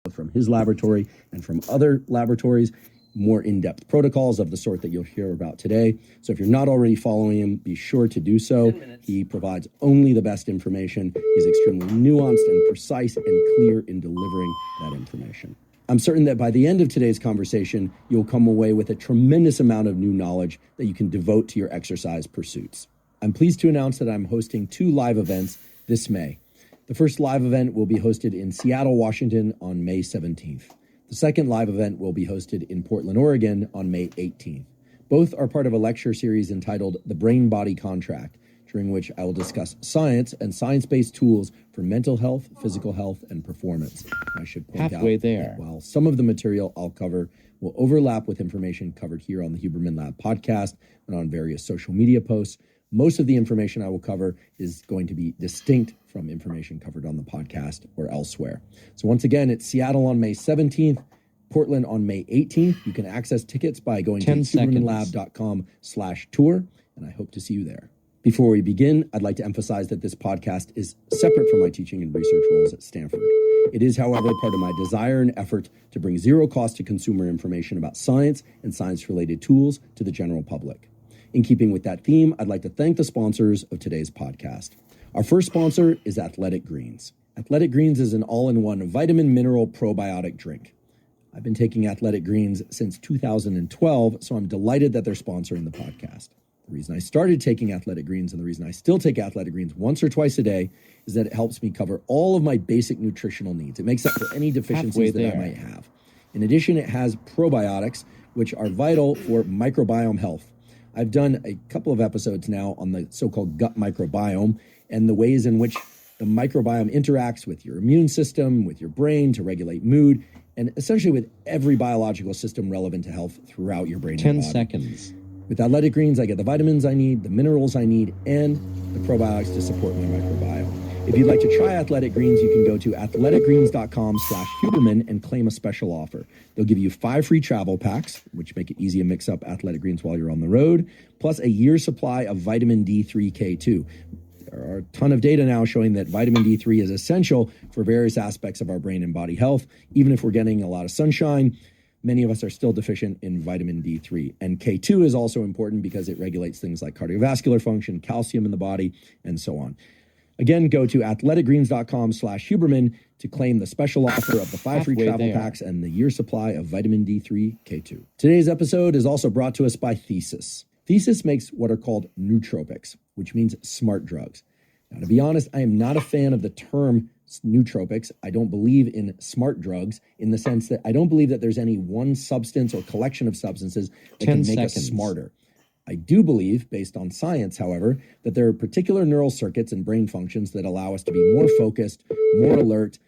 from his laboratory and from other laboratories, more in-depth protocols of the sort that you'll hear about today. So if you're not already following him, be sure to do so. He provides only the best information. He's extremely nuanced and precise and clear in delivering that information. I'm certain that by the end of today's conversation, you'll come away with a tremendous amount of new knowledge that you can devote to your exercise pursuits. I'm pleased to announce that I'm hosting 2 live events this May. The first live event will be hosted in Seattle, Washington on May 17th. The second live event will be hosted in Portland, Oregon on May 18th. Both are part of a lecture series entitled The Brain-Body Contract, during which I will discuss science and science-based tools for mental health, physical health, and performance. I should point out that while some of the material I'll cover will overlap with information covered here on the Huberman Lab podcast and on various social media posts, most of the information I will cover is going to be distinct from information covered on the podcast or elsewhere. So once again, it's Seattle on May 17th, Portland on May 18th. You can access tickets by going to hubermanlab.com/tour, and I hope to see you there. Before we begin, I'd like to emphasize that this podcast is separate from my teaching and research roles at Stanford. It is, however, part of my desire and effort to bring zero cost to consumer information about science and science-related tools to the general public. In keeping with that theme, I'd like to thank the sponsors of today's podcast. Our first sponsor is Athletic Greens. Athletic Greens is an all-in-one vitamin mineral probiotic drink. I've been taking Athletic Greens since 2012, so I'm delighted that they're sponsoring the podcast. The reason I started taking Athletic Greens and the reason I still take Athletic Greens once or twice a day is that it helps me cover all of my basic nutritional needs. It makes up for any deficiencies that I might have. In addition, it has probiotics, which are vital for microbiome health. I've done a couple of episodes now on the so-called gut microbiome and the ways in which the microbiome interacts with your immune system, with your brain to regulate mood, and essentially with every biological system relevant to health throughout your brain and body. 10 seconds. With Athletic Greens, I get the vitamins I need, the minerals I need, and the probiotics to support my microbiome. If you'd like to try Athletic Greens, you can go to athleticgreens.com/Huberman and claim a special offer. They'll give you 5 free travel packs, which make it easy to mix up Athletic Greens while you're on the road, plus a year's supply of vitamin D3 K2. There are a ton of data now showing that vitamin D3 is essential for various aspects of our brain and body health. Even if we're getting a lot of sunshine, many of us are still deficient in vitamin D3. And K2 is also important because it regulates things like cardiovascular function, calcium in the body, and so on. Again, go to athleticgreens.com/Huberman to claim the special offer of the 5 free travel packs and the year supply of vitamin D3 K2. Today's episode is also brought to us by Thesis. Thesis makes what are called nootropics, which means smart drugs. Now, to be honest, I am not a fan of the term nootropics. I don't believe in smart drugs in the sense that I don't believe that there's any one substance or collection of substances that can make us smarter. I do believe, based on science, however, that there are particular neural circuits and brain functions that allow us to be more focused, more alert,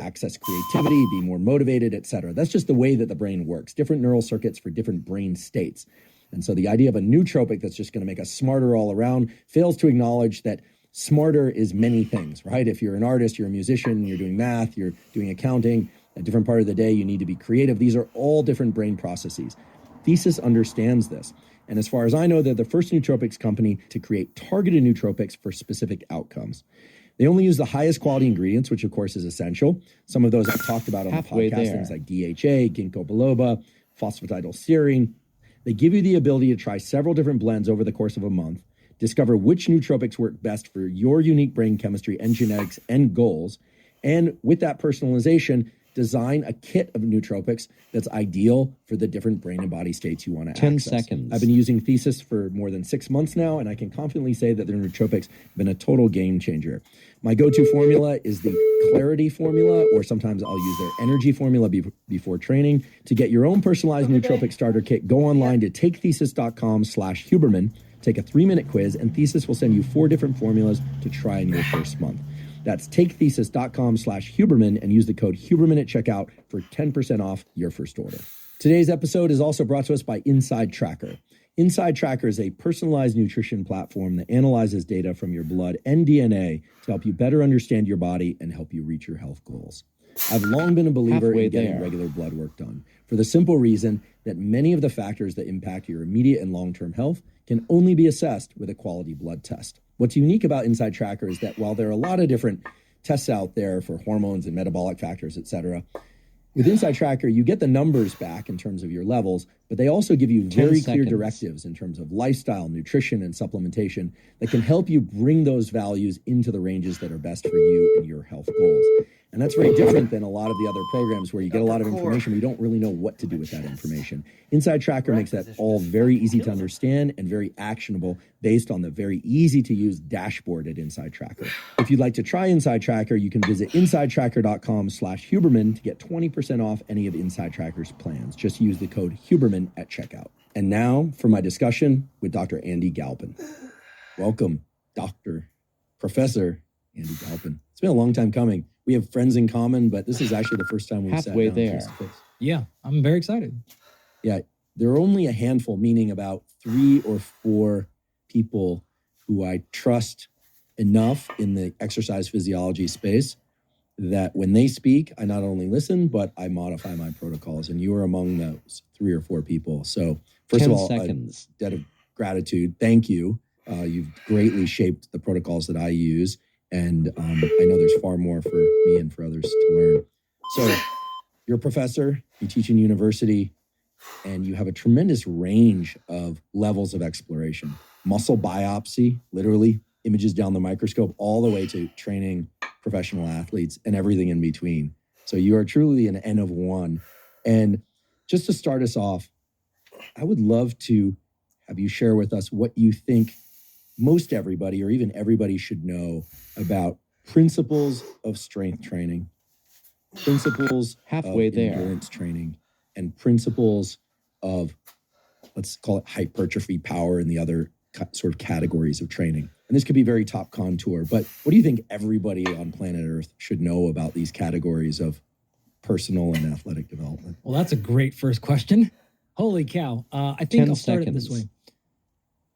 access creativity, be more motivated, etc. That's just the way that the brain works. Different neural circuits for different brain states. And so the idea of a nootropic that's just going to make us smarter all around fails to acknowledge that smarter is many things, right? If you're an artist, you're a musician, you're doing math, you're doing accounting, a different part of the day, you need to be creative. These are all different brain processes. Thesis understands this. And as far as I know, they're the first nootropics company to create targeted nootropics for specific outcomes. They only use the highest quality ingredients, which of course is essential. Some of those I've talked about on the podcast, things like DHA, ginkgo biloba, phosphatidylserine. They give you the ability to try several different blends over the course of a month, discover which nootropics work best for your unique brain chemistry and genetics and goals, and with that personalization, design a kit of nootropics that's ideal for the different brain and body states you want to 10 access. seconds. I've been using Thesis for more than 6 months now, and I can confidently say that their nootropics have been a total game changer. My go-to formula is the Clarity formula, or sometimes I'll use their Energy formula before training. To get your own personalized nootropic starter kit, go online to takethesis.com/Huberman, take a 3-minute quiz, and Thesis will send you 4 different formulas to try in your first month. That's takethesis.com/Huberman and use the code Huberman at checkout for 10% off your first order. Today's episode is also brought to us by Inside Tracker. Inside Tracker is a personalized nutrition platform that analyzes data from your blood and DNA to help you better understand your body and help you reach your health goals. I've long been a believer in getting regular blood work done for the simple reason that many of the factors that impact your immediate and long-term health can only be assessed with a quality blood test. What's unique about Inside Tracker is that while there are a lot of different tests out there for hormones and metabolic factors, etc., With Inside Tracker, you get the numbers back in terms of your levels, but they also give you very clear directives in terms of lifestyle, nutrition, and supplementation that can help you bring those values into the ranges that are best for you and your health goals. And that's very different than a lot of the other programs where you get a lot of information, but you don't really know what to do with that information. Inside Tracker makes that all very easy to understand and very actionable based on the very easy to use dashboard at Inside Tracker. If you'd like to try Inside Tracker, you can visit insidetracker.com/Huberman to get 20% off any of Inside Tracker's plans. Just use the code Huberman at checkout. And now for my discussion with Dr. Andy Galpin. Welcome, Professor Andy Galpin. It's been a long time coming. We have friends in common, but this is actually the first time we've sat down face to face. Yeah, I'm very excited. Yeah, there are only a handful, meaning about 3 or 4 people who I trust enough in the exercise physiology space that when they speak, I not only listen, but I modify my protocols. And you are among those 3 or 4 people. So first of all, a debt of gratitude. Thank you. You've greatly shaped the protocols that I use. And I know there's far more for me and for others to learn. So you're a professor, you teach in university, and you have a tremendous range of levels of exploration. Muscle biopsy, literally images down the microscope, all the way to training professional athletes and everything in between. So you are truly an N of one. And just to start us off, I would love to have you share with us what you think most everybody or even everybody should know about principles of strength training, principles of endurance training, and principles of, let's call it hypertrophy, power, and the other sort of categories of training. And this could be very top contour, but what do you think everybody on planet Earth should know about these categories of personal and athletic development? Well, that's a great first question. Holy cow. I think I'll start it this way.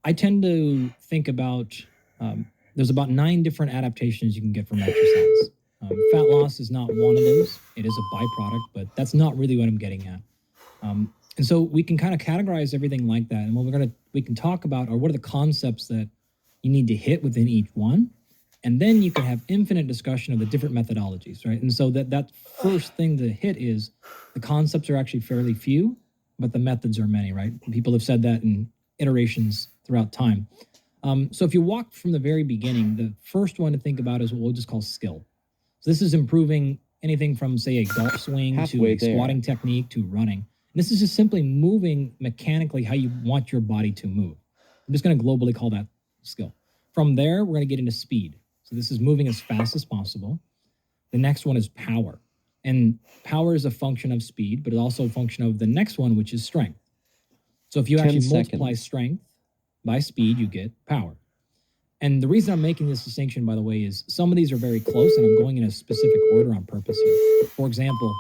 I tend to think about, there's about 9 different adaptations you can get from exercise. Fat loss is not one of those. It is a byproduct, but that's not really what I'm getting at. And so we can kind of categorize everything like that. And what we can talk about are what are the concepts that you need to hit within each one. And then you can have infinite discussion of the different methodologies, right? And so that first thing to hit is the concepts are actually fairly few, but the methods are many, right? People have said that in iterations throughout time. So if you walk from the very beginning, the first one to think about is what we'll just call skill. So this is improving anything from, say, a golf swing to a squatting technique to running. And this is just simply moving mechanically how you want your body to move. I'm just going to globally call that skill. From there, we're going to get into speed. So this is moving as fast as possible. The next one is power. And power is a function of speed, but it's also a function of the next one, which is strength. So if you actually multiply strength by speed, you get power. And the reason I'm making this distinction, by the way, is some of these are very close, and I'm going in a specific order on purpose here. For example,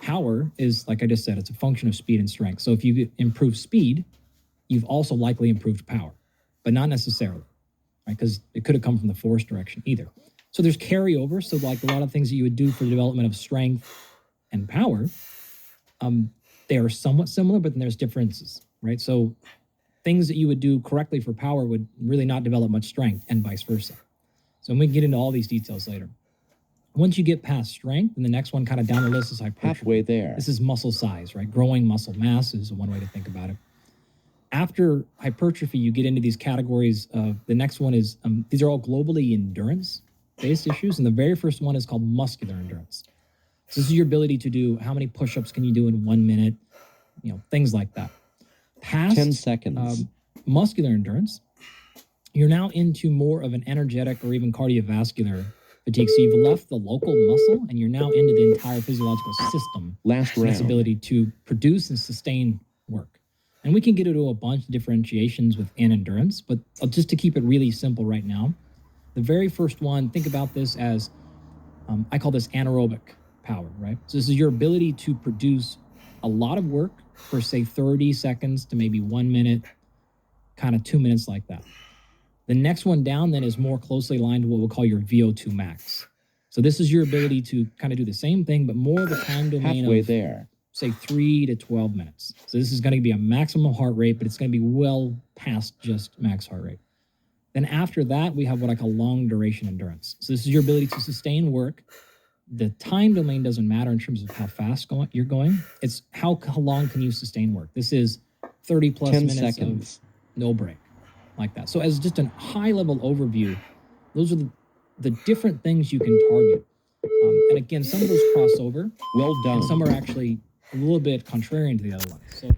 power is, like I just said, it's a function of speed and strength. So if you improve speed, you've also likely improved power, but not necessarily, right? Because it could have come from the force direction either. So there's carryover. So like a lot of things that you would do for the development of strength and power, they are somewhat similar, but then there's differences, right? So things that you would do correctly for power would really not develop much strength and vice versa. So we can get into all these details later. Once you get past strength, and the next one kind of down the list is hypertrophy. This is muscle size, right? Growing muscle mass is one way to think about it. After hypertrophy, you get into these categories of, the next one is, these are all globally endurance-based issues, and the very first one is called muscular endurance. So this is your ability to do, how many push-ups can you do in 1 minute, things like that. Past 10 seconds. Muscular endurance, you're now into more of an energetic or even cardiovascular fatigue. So you've left the local muscle and you're now into the entire physiological system. Last round. Its ability to produce and sustain work. And we can get into a bunch of differentiations within endurance, but just to keep it really simple right now, the very first one, think about this as, I call this anaerobic power, right? So this is your ability to produce a lot of work for, say, 30 seconds to maybe 1 minute, kind of 2 minutes like that. The next one down then is more closely aligned to what we'll call your Vo2 Max. So this is your ability to kind of do the same thing, but more of a time domain of, say, 3 to 12 minutes. So this is going to be a maximum heart rate, but it's going to be well past just max heart rate. Then after that, we have what I call long duration endurance. So this is your ability to sustain work the time domain doesn't matter in terms of how fast you're going. It's how long can you sustain work. This is 30 plus 10 minutes seconds. of no break, like that. So as just a high level overview, those are the different things you can target. And again, some of those cross over. Well done. And some are actually a little bit contrarian to the other ones. So